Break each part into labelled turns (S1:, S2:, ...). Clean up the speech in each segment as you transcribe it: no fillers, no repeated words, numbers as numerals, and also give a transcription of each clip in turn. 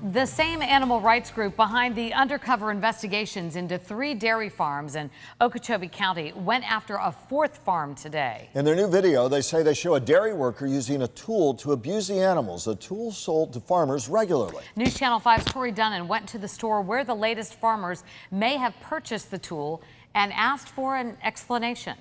S1: The same animal rights group behind the undercover investigations into 3 dairy farms in Okeechobee County went after a 4th farm today.
S2: In their new video, they say they show a dairy worker using a tool to abuse the animals, a tool sold to farmers regularly.
S1: News Channel 5's Tori Dunnan went to the store where the latest farmers may have purchased the tool and asked for an explanation.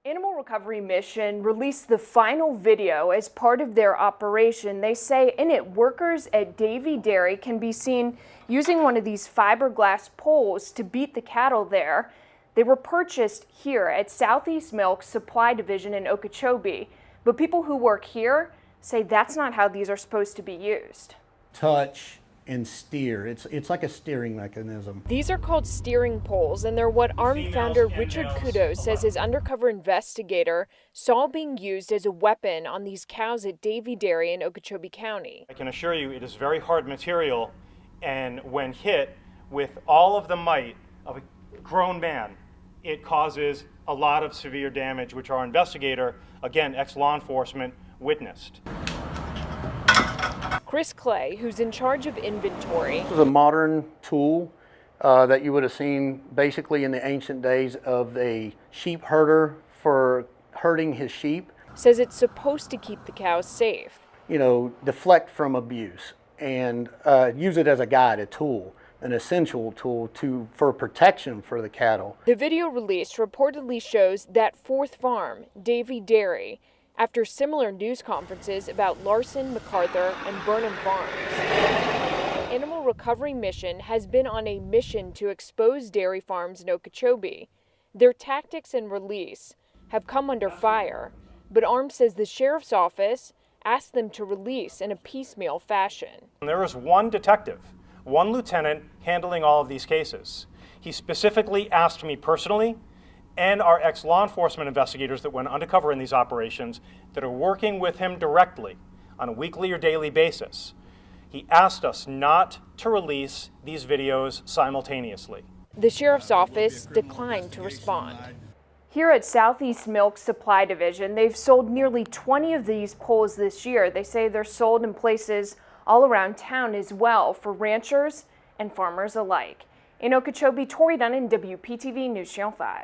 S3: Animal Recovery Mission released the final video as part of their operation. They say in it, workers at Davie Dairy can be seen using one of these fiberglass poles to beat the cattle there. They were purchased here at Southeast Milk Supply Division in Okeechobee, but people who work here say that's not how these are supposed to be used.
S4: Touch and steer. It's like a steering mechanism.
S3: These are called steering poles, and they're what ARM founder Richard Kudos says his undercover investigator saw being used as a weapon on these cows at Davie Dairy in Okeechobee County.
S5: I can assure you it is very hard material, and when hit with all of the might of a grown man, it causes a lot of severe damage, which our investigator, again, ex-law enforcement, witnessed.
S3: Chris Clay, who's in charge of inventory.
S4: This is a modern tool that you would have seen basically in the ancient days of a sheep herder for herding his sheep.
S3: Says it's supposed to keep the cows safe.
S4: You know, deflect from abuse and use it as a guide, a tool, an essential tool for protection for the cattle.
S3: The video released reportedly shows that 4th farm, Davie Dairy, after similar news conferences about Larson, MacArthur, and Burnham Farms. The Animal Recovery Mission has been on a mission to expose dairy farms in Okeechobee. Their tactics and release have come under fire, but ARM says the sheriff's office asked them to release in a piecemeal fashion.
S5: There was one detective, one lieutenant handling all of these cases. He specifically asked me personally and our ex-law enforcement investigators that went undercover in these operations that are working with him directly on a weekly or daily basis. He asked us not to release these videos simultaneously.
S3: The sheriff's office declined to respond. Here at Southeast Milk Supply Division, they've sold nearly 20 of these poles this year. They say they're sold in places all around town as well for ranchers and farmers alike. In Okeechobee, Tori Dunnan, WPTV News Channel 5.